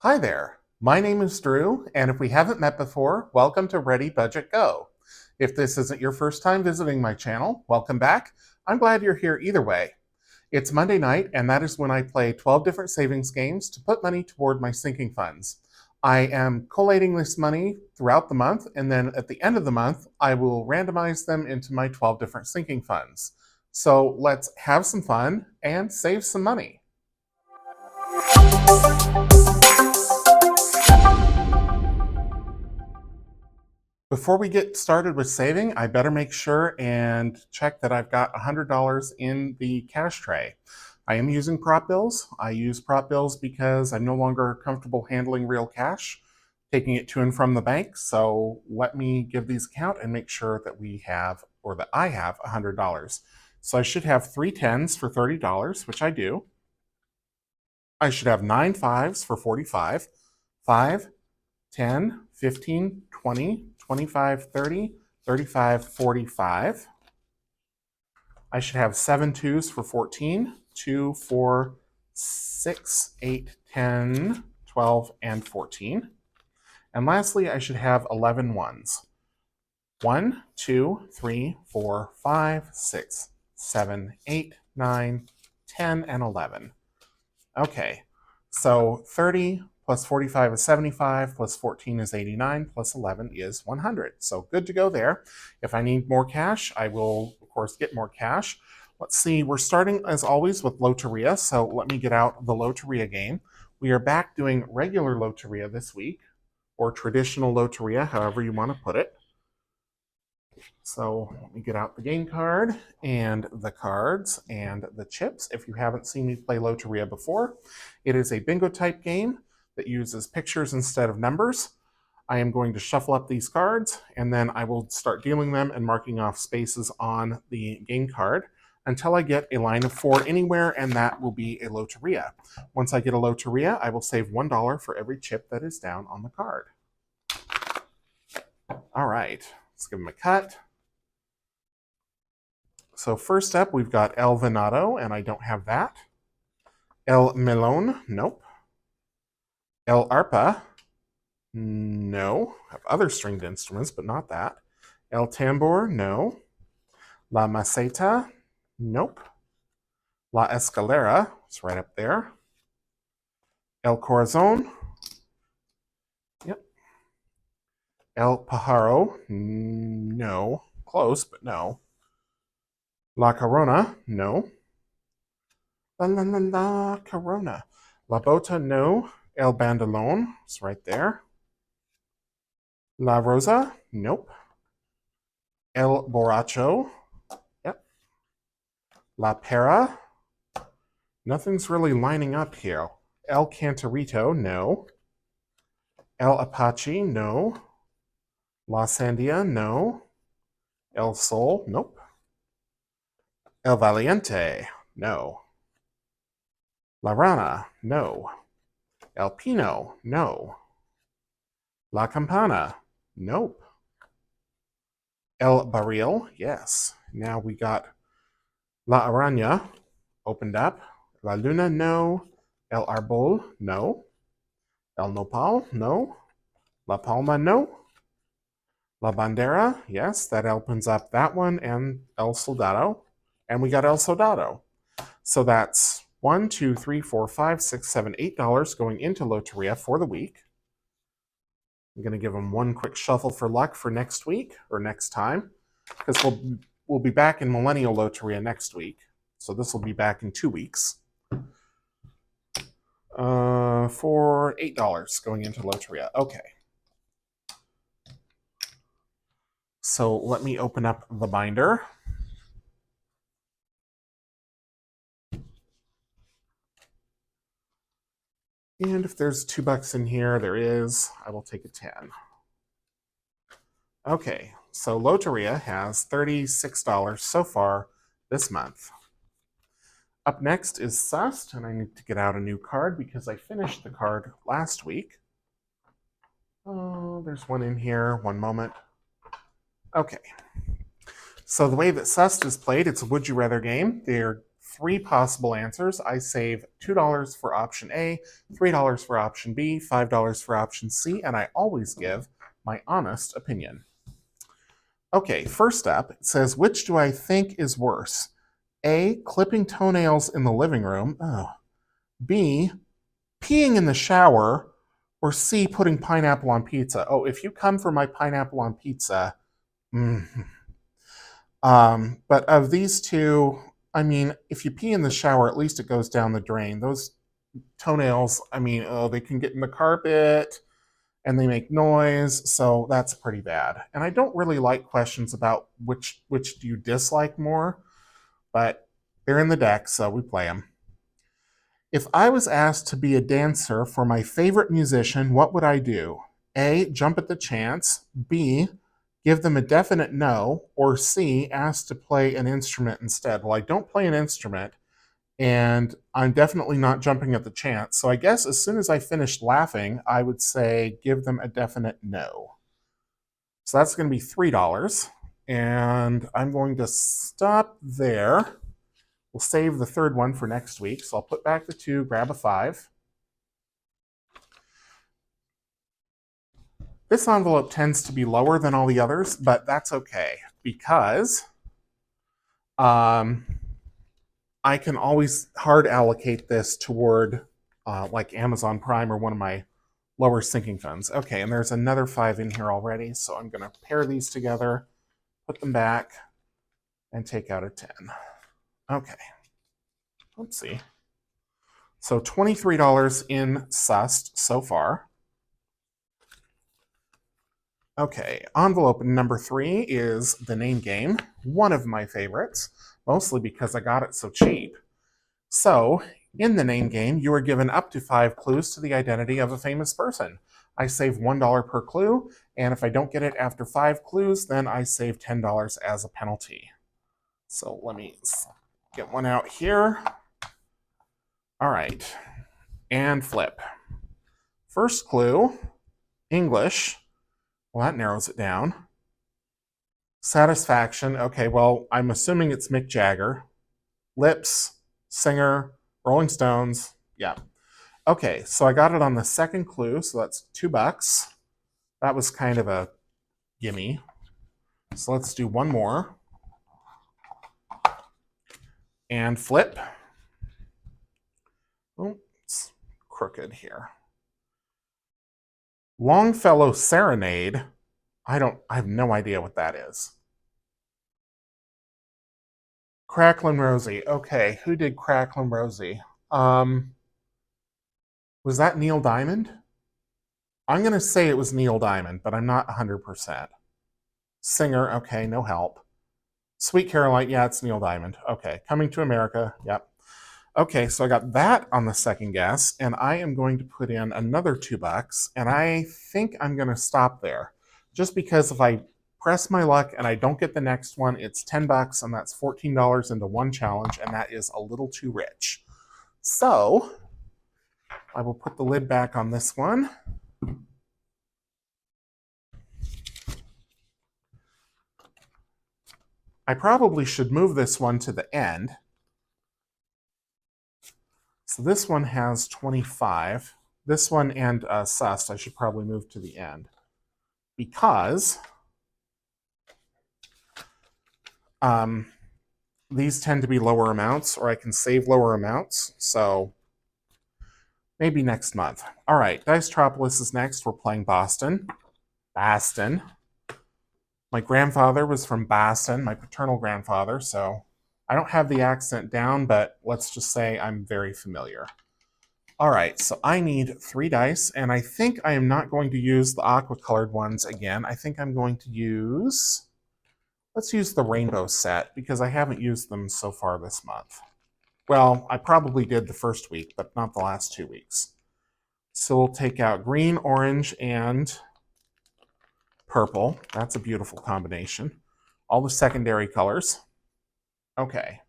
Hi there, my name is Drew, and if we haven't met before, welcome to ReadyBudgetGo. If this isn't your first time visiting my channel, welcome back. I'm glad you're here either way. It's Monday night, and that is when I play 12 different savings games to put money toward my sinking funds. I am collating this money throughout the month, and then at the end of the month, I will randomize them into my 12 different sinking funds. So let's have some fun and save some money. Before we get started with saving, I better make sure and check that I've got $100 in the cash tray. I am using prop bills. I use prop bills because I'm no longer comfortable handling real cash, taking it to and from the bank. So let me give these a count and make sure that we have, or that I have, $100. So I should have 3 tens for $30, which I do. I should have 9 fives for 45, 5, 10, 15, 20, 25, 30, 35, 45. I should have 7 twos for 14, 2, 4, 6, 8, 10, 12, and 14. And lastly, I should have 11 ones. 1, 2, 3, 4, 5, 6, 7, 8, 9, 10, and 11. Okay, so 30 plus 45 is 75, plus 14 is 89, plus 11 is 100. So good to go there. If I need more cash, I will, of course, get more cash. Let's see, we're starting, as always, with Loteria, so let me get out the Loteria game. We are back doing regular Loteria this week, or traditional Loteria, however you want to put it. So let me get out the game card and the cards and the chips. If you haven't seen me play Loteria before, it is a bingo type game that uses pictures instead of numbers. I am going to shuffle up these cards and then I will start dealing them and marking off spaces on the game card until I get a line of 4 anywhere, and that will be a Loteria. Once I get a Loteria, I will save $1 for every chip that is down on the card. All right, let's give them a cut. So first up, we've got El Venado, and I don't have that. El Melon, nope. El Arpa, no. I have other stringed instruments, but not that. El Tambor, no. La Maceta, nope. La Escalera, it's right up there. El Corazon, yep. El Pajaro, no. Close, but no. La Corona, no. La Corona. La Bota, no. El Bandolon, it's right there. La Rosa, nope. El Borracho, yep. La Pera, nothing's really lining up here. El Cantarito, no. El Apache, no. La Sandia, no. El Sol, nope. El Valiente, no. La Rana, no. El Pino, no. La Campana, nope. El Barril, yes. Now we got La Araña opened up. La Luna, no. El Arbol, no. El Nopal, no. La Palma, no. La Bandera, yes, that opens up that one, and El Soldado. And we got El Soldado. So that's $1, $2, $3, $4, $5, $6, $7, $8 going into Loteria for the week. I'm going to give them one quick shuffle for luck for next week, or next time, because we'll be back in Millennial Loteria next week. So this will be back in 2 weeks. For $8 going into Loteria. Okay. So let me open up the binder. And if there's $2 in here, there is, I will take a 10. Okay, so Loteria has $36 so far this month. Up next is Sust, and I need to get out a new card because I finished the card last week. Oh, there's one in here, one moment. Okay, so the way that Sust is played, it's a would you rather game. There are 3 possible answers. I save $2 for option A, $3 for option B, $5 for option C, and I always give my honest opinion. Okay, first up, it says, which do I think is worse? A, clipping toenails in the living room. Oh. B, peeing in the shower. Or C, putting pineapple on pizza. Oh, if you come for my pineapple on pizza, but of these two, I mean, if you pee in the shower, at least it goes down the drain. Those toenails, I mean, oh, they can get in the carpet and they make noise, so that's pretty bad. And I don't really like questions about which do you dislike more, but they're in the deck, so we play them. If I was asked to be a dancer for my favorite musician, what would I do? A, jump at the chance. B, give them a definite no. Or C, ask to play an instrument instead. Well, I don't play an instrument, and I'm definitely not jumping at the chance. So I guess as soon as I finished laughing, I would say give them a definite no. So that's going to be $3. And I'm going to stop there. We'll save the third one for next week. So I'll put back the 2, grab a 5. This envelope tends to be lower than all the others, but that's okay because I can always hard allocate this toward like Amazon Prime or one of my lower sinking funds. Okay, and there's another 5 in here already, so I'm going to pair these together, put them back, and take out a 10. Okay. Oopsie. So $23 in Sust so far. Okay, envelope number 3 is the name game, one of my favorites, mostly because I got it so cheap. So, in the name game, you are given up to 5 clues to the identity of a famous person. I save $1 per clue, and if I don't get it after 5 clues, then I save $10 as a penalty. So let me get one out here. All right, and flip. First clue, English. Well, that narrows it down. Satisfaction. Okay, well, I'm assuming it's Mick Jagger. Lips, singer, Rolling Stones. Yeah. Okay, so I got it on the second clue, so that's $2. That was kind of a gimme. So let's do one more. And flip. Oh, it's crooked here. Longfellow Serenade. I have no idea what that is. Cracklin' Rosie. Okay, who did Cracklin' Rosie? Was that Neil Diamond? I'm going to say it was Neil Diamond, but I'm not 100%. Singer, okay, no help. Sweet Caroline, yeah, it's Neil Diamond. Okay, Coming to America, yep. Okay, so I got that on the second guess, and I am going to put in another $2, and I think I'm going to stop there. Just because if I press my luck and I don't get the next one, it's $10, and that's $14 into one challenge, and that is a little too rich. So, I will put the lid back on this one. I probably should move this one to the end. So this one has 25. This one and Sust I should probably move to the end because these tend to be lower amounts, or I can save lower amounts. So maybe next month. All right, Dicetropolis is next. We're playing Boston. Boston. My grandfather was from Boston, my paternal grandfather, so I don't have the accent down, but let's just say I'm very familiar. All right, so I need 3 dice, and I think I am not going to use the aqua-colored ones again. I think I'm going to use, let's use the rainbow set, because I haven't used them so far this month. Well, I probably did the first week, but not the last 2 weeks. So we'll take out green, orange, and purple. That's a beautiful combination. All the secondary colors. Okay.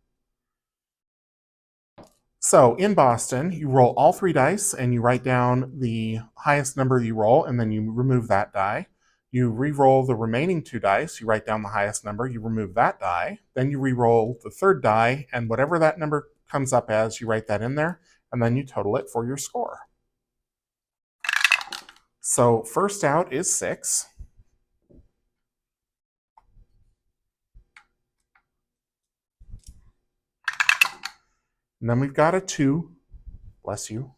So in Boston, you roll all 3 dice and you write down the highest number you roll, and then you remove that die. You re-roll the remaining 2 dice, you write down the highest number, you remove that die, then you re-roll the 3rd die, and whatever that number comes up as, you write that in there, and then you total it for your score. So first out is 6. And then we've got a 2. Bless you.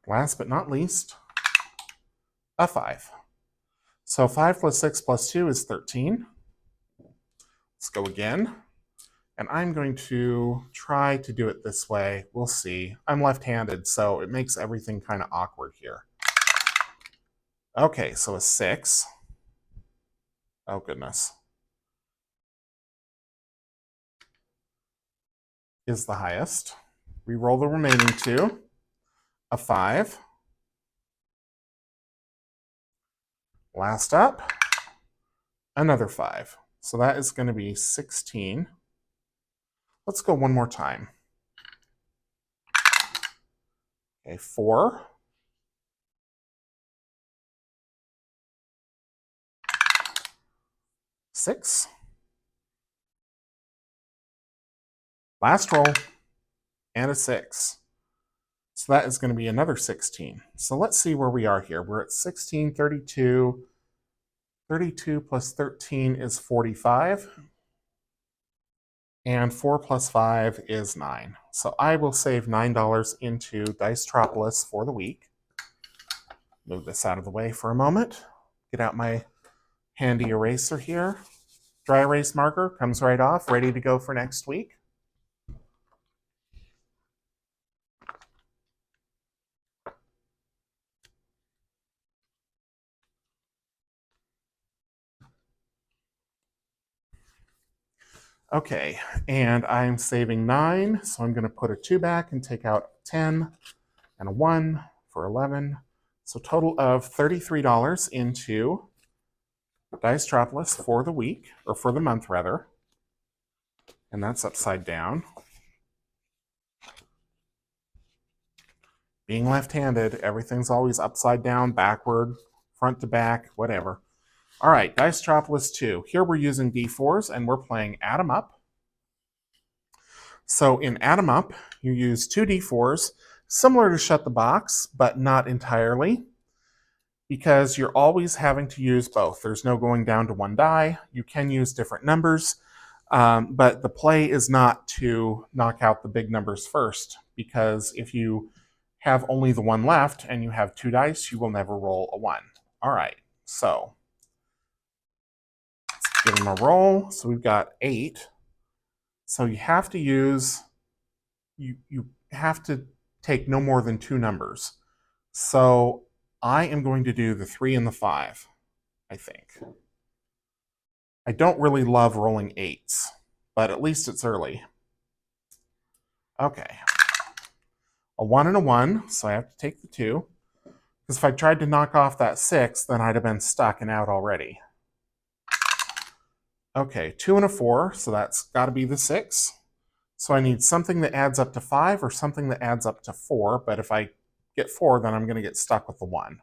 Last but not least, a 5. So 5 plus 6 plus 2 is 13. Let's go again. And I'm going to try to do it this way. We'll see. I'm left-handed, so it makes everything kind of awkward here. Okay, so a 6. Oh, goodness. Is the highest. Re-roll the remaining 2. A 5. Last up, another 5. So that is going to be 16. Let's go one more time. Okay, 4. 6. Last roll, and a 6. So that is going to be another 16. So let's see where we are here. We're at 16, 32. 32 plus 13 is 45. And 4 plus 5 is 9. So I will save $9 into Dicetropolis for the week. Move this out of the way for a moment. Get out my handy eraser here. Dry erase marker comes right off, ready to go for next week. Okay, and I'm saving 9, so I'm going to put a 2 back and take out 10 and a 1 for 11. So total of $33 into Dicetropolis for the week, or for the month rather. And that's upside down. Being left-handed, everything's always upside down, backward, front to back, whatever. All right, Dicetropolis 2. Here we're using D4s and we're playing Add 'em Up. So in Add 'em Up, you use 2 D4s, similar to Shut the Box, but not entirely, because you're always having to use both. There's no going down to 1 die. You can use different numbers, but the play is not to knock out the big numbers first, because if you have only the 1 left and you have 2 dice, you will never roll a 1. All right, so let's give them a roll. So we've got 8. So you have to use, you have to take no more than 2 numbers. So I am going to do the 3 and the 5, I think. I don't really love rolling 8s, but at least it's early. Okay. A 1 and a 1, so I have to take the 2. Because if I tried to knock off that 6, then I'd have been stuck and out already. Okay, 2 and a 4, so that's got to be the 6. So I need something that adds up to 5 or something that adds up to 4, but if I get 4, then I'm going to get stuck with the 1.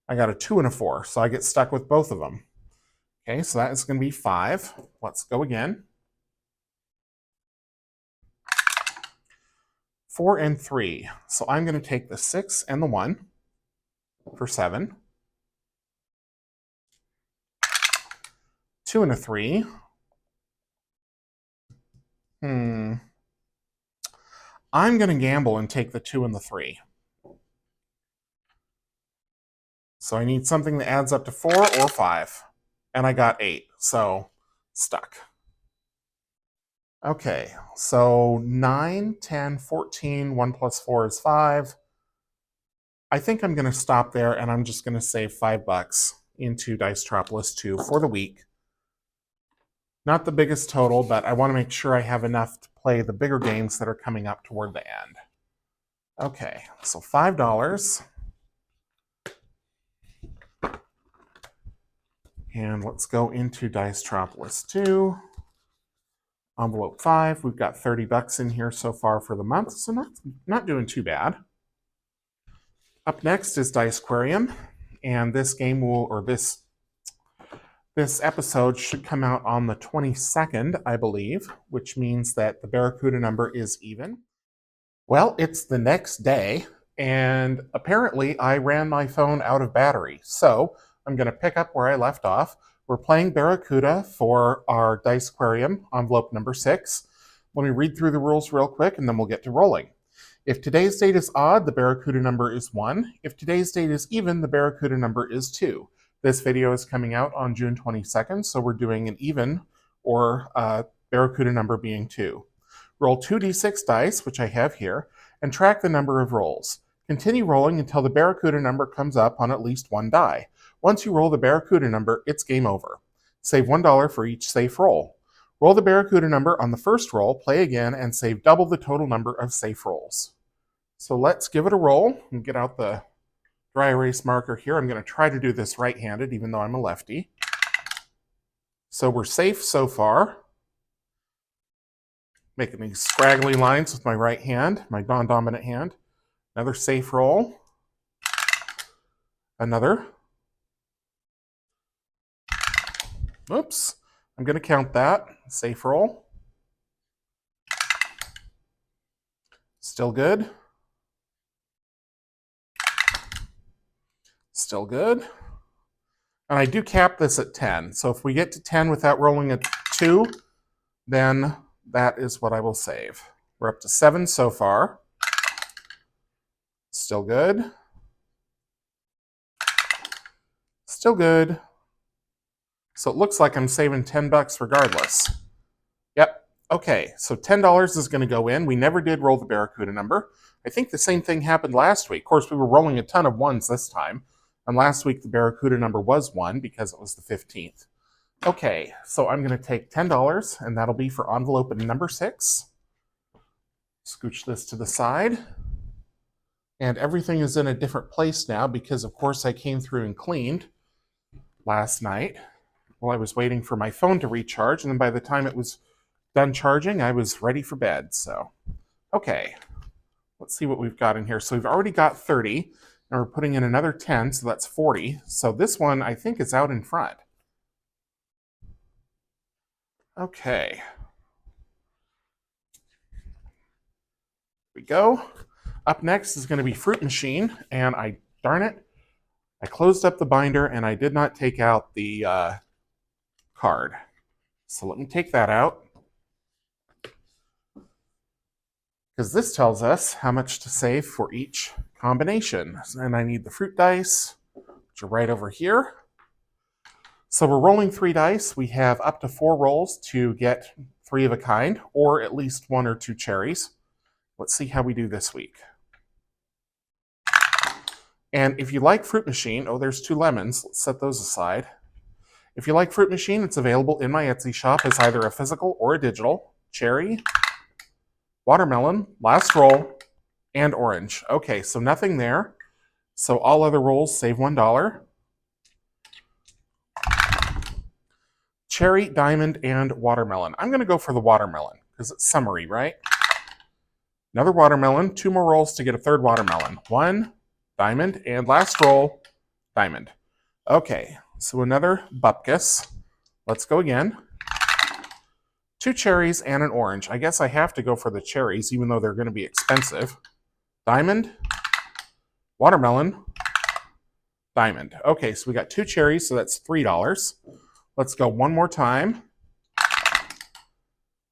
I got a 2 and a 4, so I get stuck with both of them. Okay, so that is going to be 5. Let's go again. 4 and 3. So I'm going to take the 6 and the 1 for 7. 2 and a 3. I'm going to gamble and take the 2 and the 3. So I need something that adds up to 4 or 5. And I got 8, so stuck. Okay, so 9, 10, 14, 1 plus 4 is 5. I think I'm going to stop there, and I'm just going to save $5 into Dicetropolis 2 for the week. Not the biggest total, but I want to make sure I have enough to play the bigger games that are coming up toward the end. Okay, so $5. And let's go into Dicetropolis 2. Envelope 5. We've got $30 in here so far for the month, so not doing too bad. Up next is Dicequarium. and this game will, or this episode should come out on the 22nd, I believe, which means that the Barracuda number is even. Well, it's the next day, and apparently I ran my phone out of battery. So I'm going to pick up where I left off. We're playing Barracuda for our Dice Aquarium, envelope number 6. Let me read through the rules real quick, and then we'll get to rolling. If today's date is odd, the Barracuda number is 1. If today's date is even, the Barracuda number is 2. This video is coming out on June 22nd, so we're doing an even, or Barracuda number being 2. Roll 2d6 dice, which I have here, and track the number of rolls. Continue rolling until the Barracuda number comes up on at least 1 die. Once you roll the Barracuda number, it's game over. Save $1 for each safe roll. Roll the Barracuda number on the first roll, play again, and save double the total number of safe rolls. So let's give it a roll and get out the dry erase marker here. I'm going to try to do this right-handed, even though I'm a lefty. So we're safe so far. Making these scraggly lines with my right hand, my non-dominant hand. Another safe roll. Another. Oops. I'm going to count that. Safe roll. Still good. Still good. And I do cap this at 10. So if we get to 10 without rolling a 2, then that is what I will save. We're up to 7 so far. Still good. Still good. So it looks like I'm saving $10 regardless. Yep. Okay, so $10 is going to go in. We never did roll the Barracuda number. I think the same thing happened last week. Of course, we were rolling a ton of 1s this time. And last week, the Barracuda number was 1 because it was the 15th. Okay, so I'm going to take $10, and that'll be for envelope number 6. Scooch this to the side. And everything is in a different place now because, of course, I came through and cleaned last night while I was waiting for my phone to recharge. And then by the time it was done charging, I was ready for bed. So, okay, let's see what we've got in here. So we've already got 30, and we're putting in another 10, so that's 40. So this one, I think, is out in front. Okay. Here we go. Up next is going to be Fruit Machine, and darn it, I closed up the binder and I did not take out the card. So let me take that out, because this tells us how much to save for each combination. And I need the fruit dice, which are right over here. So we're rolling 3 dice. We have up to 4 rolls to get 3 of a kind, or at least 1 or 2 cherries. Let's see how we do this week. And if you like Fruit Machine, oh, there's 2 lemons. Let's set those aside. If you like Fruit Machine, it's available in my Etsy shop as either a physical or a digital. Cherry, watermelon, last roll, and orange. Okay, so nothing there. So all other rolls save $1. Cherry, diamond, and watermelon. I'm going to go for the watermelon because it's summery, right? Another watermelon, 2 more rolls to get a 3rd watermelon. 1, diamond, and last roll, diamond. Okay, so another bupkis. Let's go again. 2 cherries and an orange. I guess I have to go for the cherries, even though they're going to be expensive. Diamond, watermelon, diamond. Okay, so we got 2 cherries, so that's $3. Let's go one more time.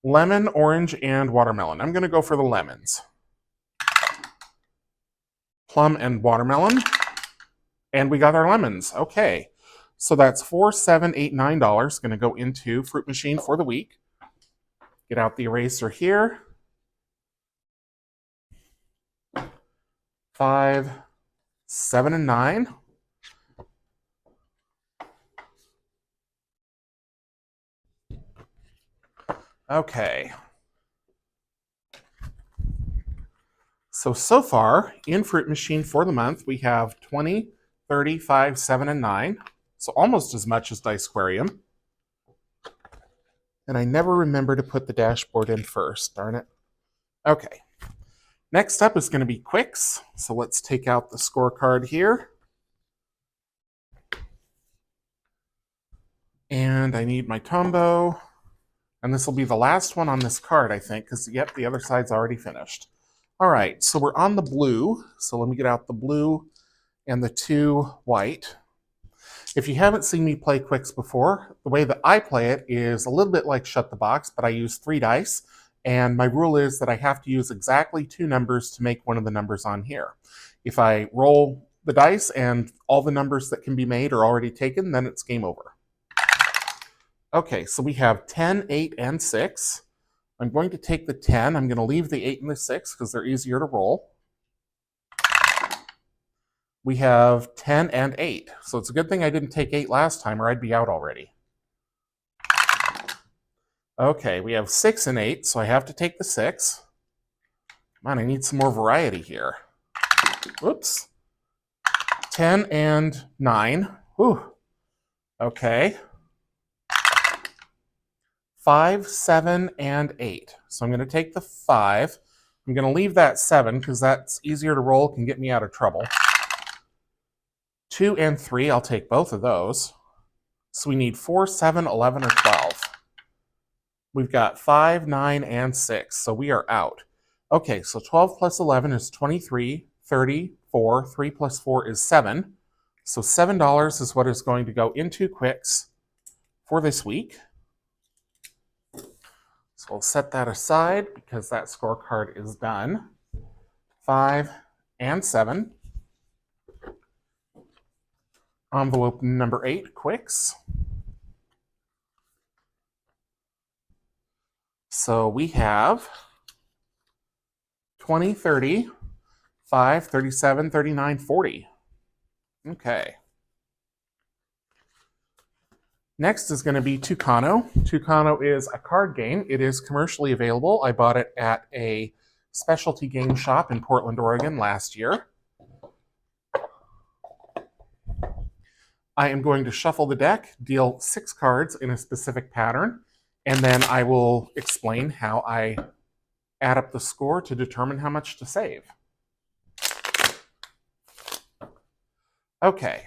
Lemon, orange, and watermelon. I'm going to go for the lemons. Plum and watermelon. And we got our lemons. Okay. So that's $4, $7, $8, $9 going to go into Fruit Machine for the week. Get out the eraser here. 5, 7, and 9. Okay. So far, in Fruit Machine for the month, we have 20, 30, 5, 7, and 9. So almost as much as Dice Aquarium. And I never remember to put the dashboard in first, darn it. Okay. Next up is going to be Quicks. So let's take out the scorecard here. And I need my Tombow. And this will be the last one on this card, I think, because, yep, the other side's already finished. All right, so we're on the blue. So let me get out the blue and the 2 white. If you haven't seen me play Quicks before, the way that I play it is a little bit like Shut the Box, but I use 3 dice. And my rule is that I have to use exactly 2 numbers to make one of the numbers on here. If I roll the dice and all the numbers that can be made are already taken, then it's game over. Okay, so we have 10, 8, and 6. I'm going to take the 10. I'm going to leave the 8 and the 6 because they're easier to roll. We have 10 and 8. So it's a good thing I didn't take 8 last time or I'd be out already. Okay, we have 6 and 8, so I have to take the 6. Man, I need some more variety here. Whoops. 10 and 9. Whew. Okay. 5, 7, and 8. So I'm going to take the 5. I'm going to leave that 7 because that's easier to roll, can get me out of trouble. 2 and 3, I'll take both of those. So we need 4, 7, 11, or 12. We've got 5, 9, and 6, so we are out. Okay, so 12 plus 11 is 23, 34, 3 plus 4 is 7. So $7 is what is going to go into Quicks for this week. So we'll set that aside because that scorecard is done. 5 and 7. Envelope number 8, Quicks. So we have 20, 30, 5, 37, 39, 40. Okay. Next is going to be Tucano. Tucano is a card game. It is commercially available. I bought it at a specialty game shop in Portland, Oregon last year. I am going to shuffle the deck, deal 6 cards in a specific pattern, and then I will explain how I add up the score to determine how much to save. Okay.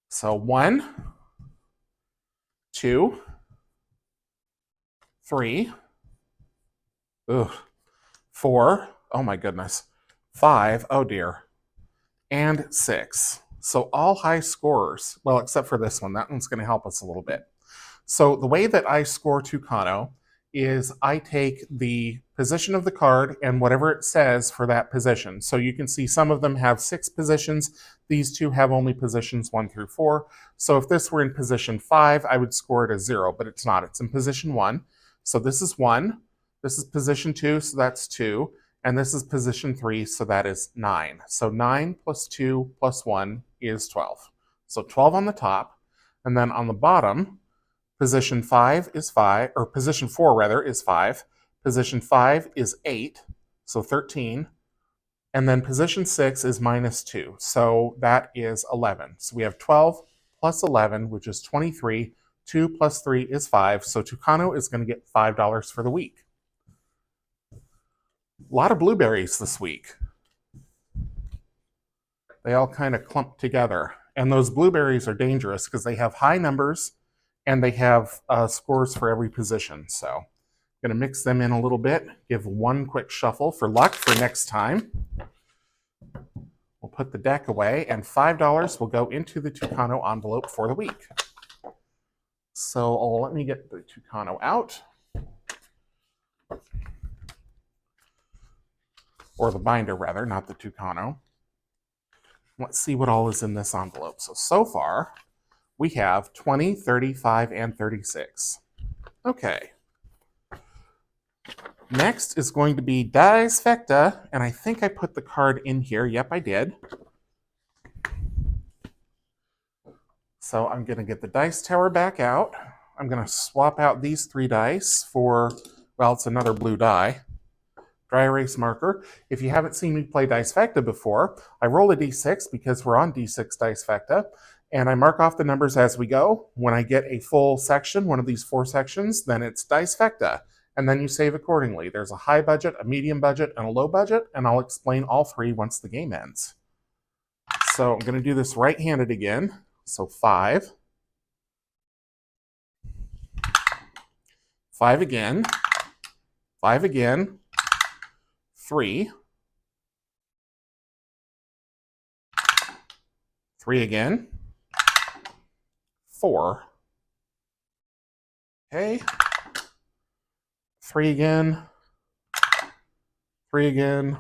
So 1, 2, 3, 4, oh my goodness, 5, oh dear, and 6. So all high scorers, well, except for this one. That one's going to help us a little bit. So the way that I score Tucano is I take the position of the card and whatever it says for that position. So you can see some of them have 6 positions. These 2 have only positions 1 through 4. So if this were in position 5, I would score it as 0, but it's not. It's in position 1. So this is 1. This is position 2, so that's 2. And this is position 3, so that is 9. So 9 plus 2 plus 1 is 12. So 12 on the top, and then on the bottom, position 5 is 5, or position 4 rather is 5. Position 5 is 8, so 13. And then position 6 is minus 2, so that is 11. So we have 12 plus 11, which is 23. 2 plus 3 is 5, so Tucano is going to get $5 for the week. A lot of blueberries this week. They all kind of clump together. And those blueberries are dangerous because they have high numbers and they have scores for every position. So I'm going to mix them in a little bit, give one quick shuffle for luck for next time. We'll put the deck away, and $5 will go into the Tucano envelope for the week. So let me get the Tucano out. Or the binder, rather, not the Tucano. Let's see what all is in this envelope. So far, we have 20, 35, and 36. Okay. Next is going to be Dice Fecta, and I think I put the card in here. Yep, I did. So I'm going to get the dice tower back out. I'm going to swap out these 3 dice for, well, it's another blue die. Dry erase marker. If you haven't seen me play Dice Fecta before, I roll a d6 because we're on d6 Dice Fecta, and I mark off the numbers as we go. When I get a full section, one of these 4 sections, then it's Dice Fecta, and then you save accordingly. There's a high budget, a medium budget, and a low budget, and I'll explain all 3 once the game ends. So I'm going to do this right-handed again. So 5, 5 again, 5 again, 3, 3 again, 4, okay, 3 again, 3 again,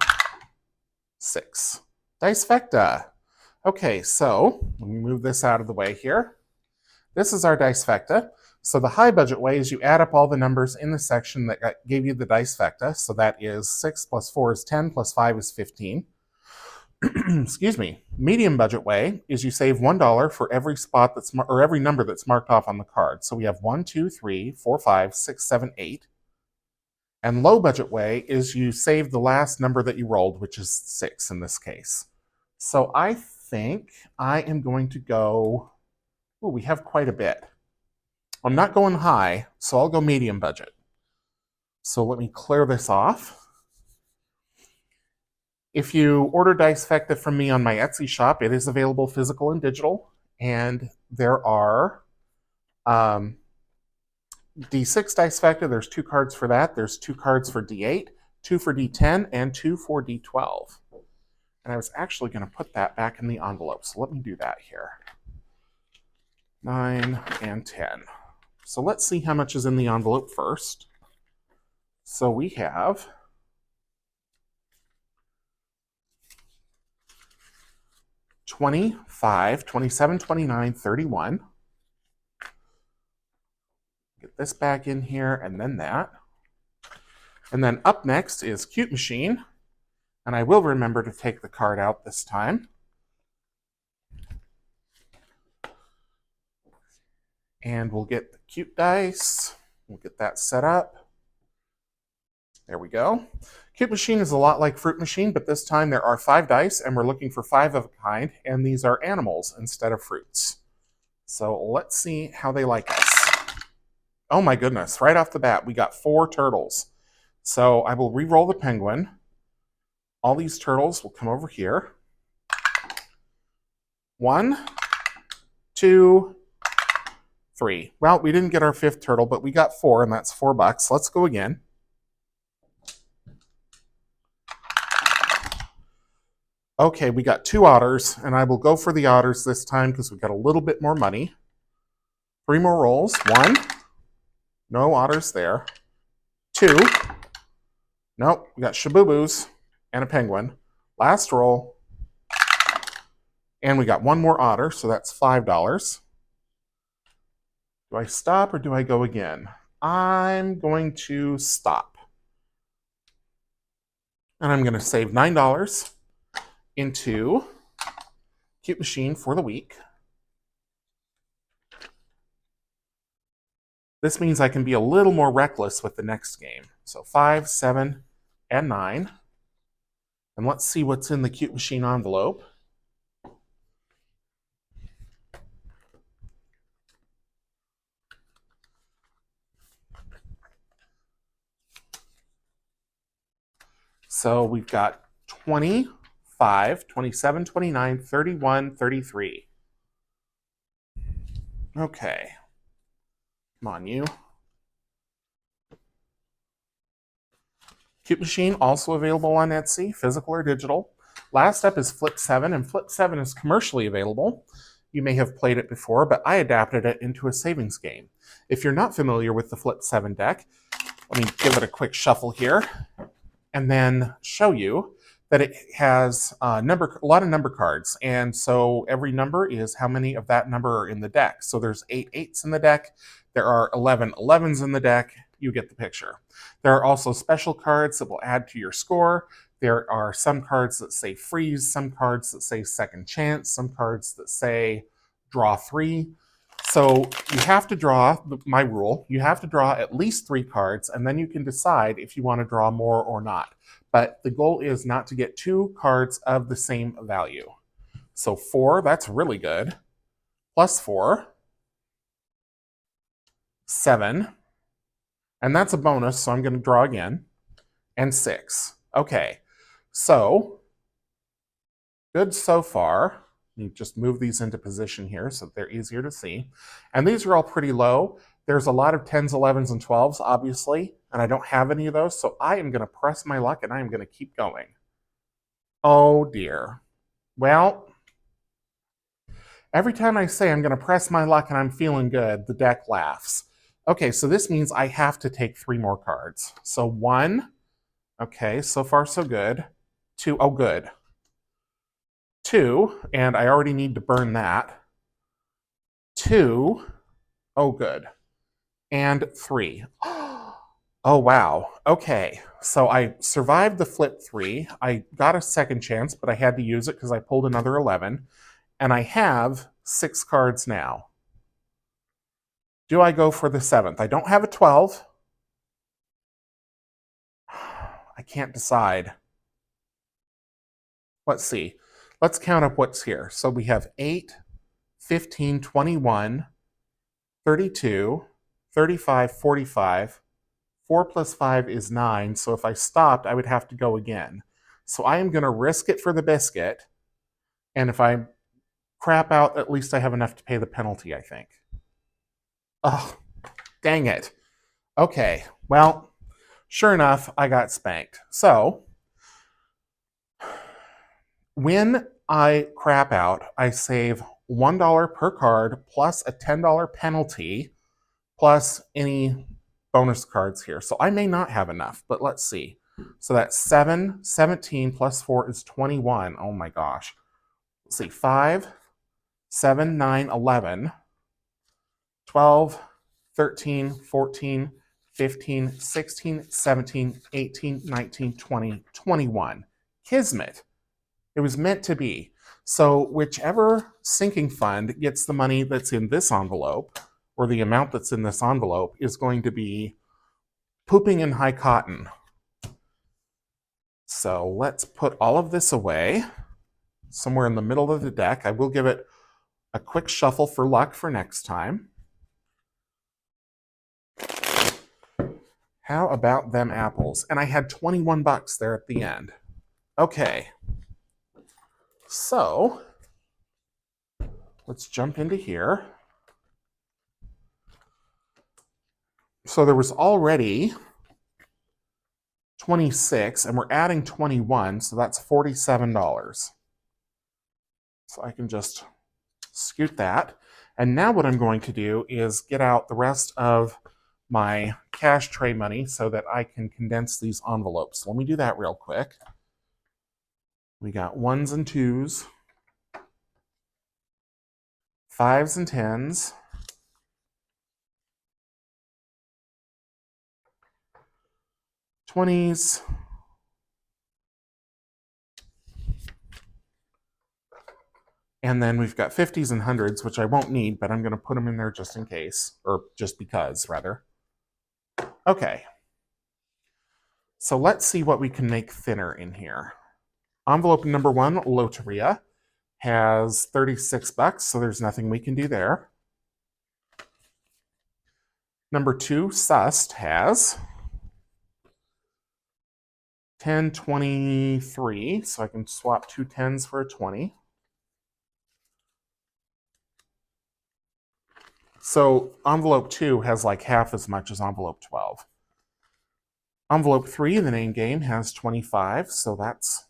6. Dicefecta. Okay, so let me move this out of the way here. This is our dicefecta. So the high budget way is you add up all the numbers in the section that gave you the dicefecta. So that is 6 plus 4 is 10 plus 5 is 15. Excuse me. Medium budget way is you save $1 for every spot that's or every number that's marked off on the card. So we have 1, 2, 3, 4, 5, 6, 7, 8. And low budget way is you save the last number that you rolled, which is 6 in this case. So I think I am going to go, oh, we have quite a bit. I'm not going high, so I'll go medium budget. So let me clear this off. If you order Dicefecta from me on my Etsy shop, it is available physical and digital. And there are D6 Dicefecta. There's 2 cards for that. There's 2 cards for D8, 2 for D10, and 2 for D12. And I was actually going to put that back in the envelope. So let me do that here. 9 and 10. So let's see how much is in the envelope first. So we have 25, 27, 29, 31. Get this back in here and then that. And then up next is Cute Machine. And I will remember to take the card out this time. And we'll get the cute dice. We'll get that set up. There we go. Cute Machine is a lot like Fruit Machine, but this time there are 5 dice, and we're looking for 5 of a kind, and these are animals instead of fruits. So let's see how they like us. Oh my goodness, right off the bat, we got 4 turtles. So I will re-roll the penguin. All these turtles will come over here. 1, 2, 3. Well, we didn't get our 5th turtle, but we got 4, and that's $4. Let's go again. Okay, we got 2 otters, and I will go for the otters this time because we got a little bit more money. 3 more rolls. 1. No otters there. 2. Nope, we got shaboo-boos and a penguin. Last roll. And we got 1 more otter, so that's $5. Do I stop or do I go again? I'm going to stop. And I'm going to save $9 into Cute Machine for the week. This means I can be a little more reckless with the next game. So 5, 7, and 9. And let's see what's in the Cute Machine envelope. So we've got 25, 27, 29, 31, 33. Okay. Come on, you. Cute Machine, also available on Etsy, physical or digital. Last up is Flip 7, and Flip 7 is commercially available. You may have played it before, but I adapted it into a savings game. If you're not familiar with the Flip 7 deck, let me give it a quick shuffle here, and then show you that it has a lot of number cards. And so every number is how many of that number are in the deck. So there's 8 8s in the deck. There are 11 11s in the deck. You get the picture. There are also special cards that will add to your score. There are some cards that say freeze, some cards that say second chance, some cards that say draw 3. So you have to draw, my rule, you have to draw at least 3 cards, and then you can decide if you want to draw more or not. But the goal is not to get 2 cards of the same value. So 4, that's really good. Plus 4. 7. And that's a bonus, so I'm going to draw again. And 6. Okay, so good so far. You just move these into position here so that they're easier to see. And these are all pretty low. There's a lot of 10s, 11s, and 12s, obviously, and I don't have any of those, so I am going to press my luck and I am going to keep going. Oh dear. Well, every time I say I'm going to press my luck and I'm feeling good, the deck laughs. Okay, so this means I have to take 3 more cards. So 1, okay, so far so good. 2, oh good. 2, and I already need to burn that. 2, oh good. And 3. Oh wow. Okay, so I survived the flip 3. I got a second chance, but I had to use it because I pulled another 11. And I have 6 cards now. Do I go for the 7th? I don't have a 12. I can't decide. Let's see. Let's count up what's here. So we have 8, 15, 21, 32, 35, 45. 4 plus 5 is 9, so if I stopped, I would have to go again. So I am going to risk it for the biscuit, and if I crap out, at least I have enough to pay the penalty, I think. Oh, dang it. Okay, well, sure enough, I got spanked. So, when I crap out, I save $1 per card plus a $10 penalty plus any bonus cards here. So I may not have enough, but let's see. So that's 7, 17 plus 4 is 21. Oh my gosh. Let's see. 5, 7, 9, 11, 12, 13, 14, 15, 16, 17, 18, 19, 20, 21. Kismet. It was meant to be. So whichever sinking fund gets the money that's in this envelope, or the amount that's in this envelope, is going to be pooping in high cotton. So let's put all of this away somewhere in the middle of the deck. I will give it a quick shuffle for luck for next time. How about them apples? And I had 21 bucks there at the end. Okay. So let's jump into here. So there was already 26, and we're adding 21, so that's $47. So I can just scoot that. And now what I'm going to do is get out the rest of my cash tray money so that I can condense these envelopes. Let me do that real quick. We got 1s and 2s, 5s and 10s, 20s, and then we've got 50s and 100s, which I won't need, but I'm going to put them in there just in case, or just because, rather. Okay. So let's see what we can make thinner in here. Envelope number 1, Loteria, has 36 bucks, so there's nothing we can do there. Number 2, Sust, has 10.23, so I can swap 2 10s for a 20. So envelope 2 has like half as much as envelope 12. Envelope 3, the name game, has 25, so that's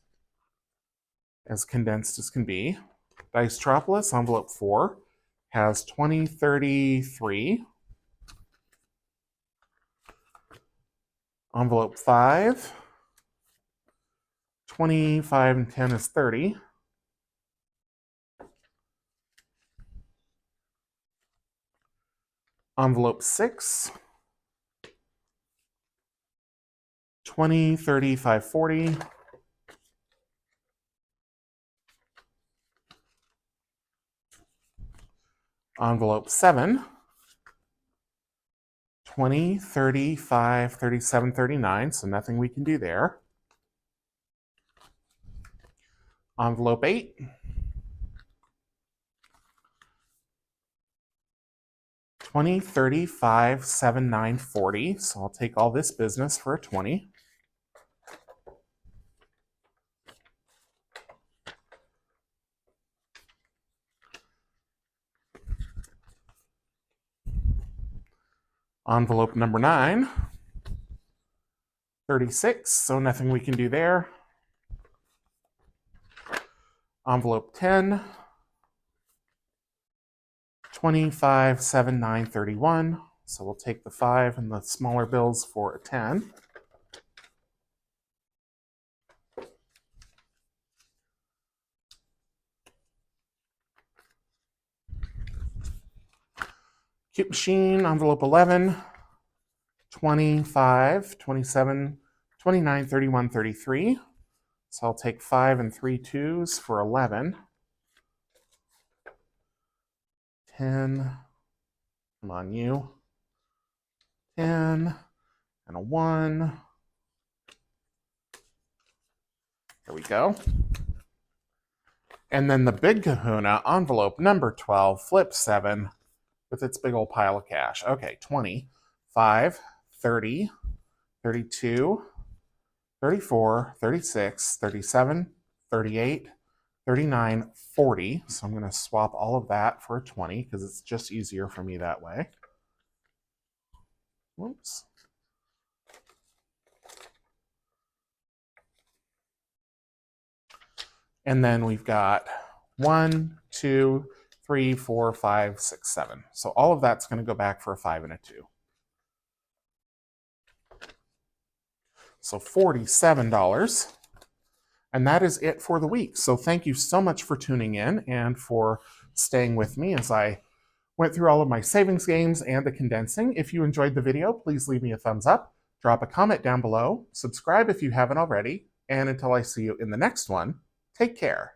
as condensed as can be. Dicetropolis, envelope 4, has 20.33. Envelope 5, 25 and 10 is 30. Envelope 6, 20, 35, 40. Envelope 7, 20, 35, 37, 39, so nothing we can do there. Envelope 8, 20, 35, 7, 9, 40, so I'll take all this business for a 20. Envelope number 9, 36, so nothing we can do there. Envelope 10, 25, 7, 9, 31. So we'll take the 5 and the smaller bills for a 10. Cute Machine, envelope 11, 25, 27, 29, 31, 33. So I'll take 5 and 3 2s for 11. 10, come on you. 10, and a 1. There we go. And then the Big Kahuna, envelope number 12, flip 7, with its big old pile of cash. Okay, 20, 5, 30, 32, 34, 36, 37, 38, 39, 40. So I'm going to swap all of that for a 20 because it's just easier for me that way. Whoops. And then we've got 1, 2, 3, 4, 5, 6, 7. So all of that's going to go back for a 5 and a 2. So $47. And that is it for the week. So thank you so much for tuning in and for staying with me as I went through all of my savings games and the condensing. If you enjoyed the video, please leave me a thumbs up, drop a comment down below, subscribe if you haven't already, and until I see you in the next one, take care.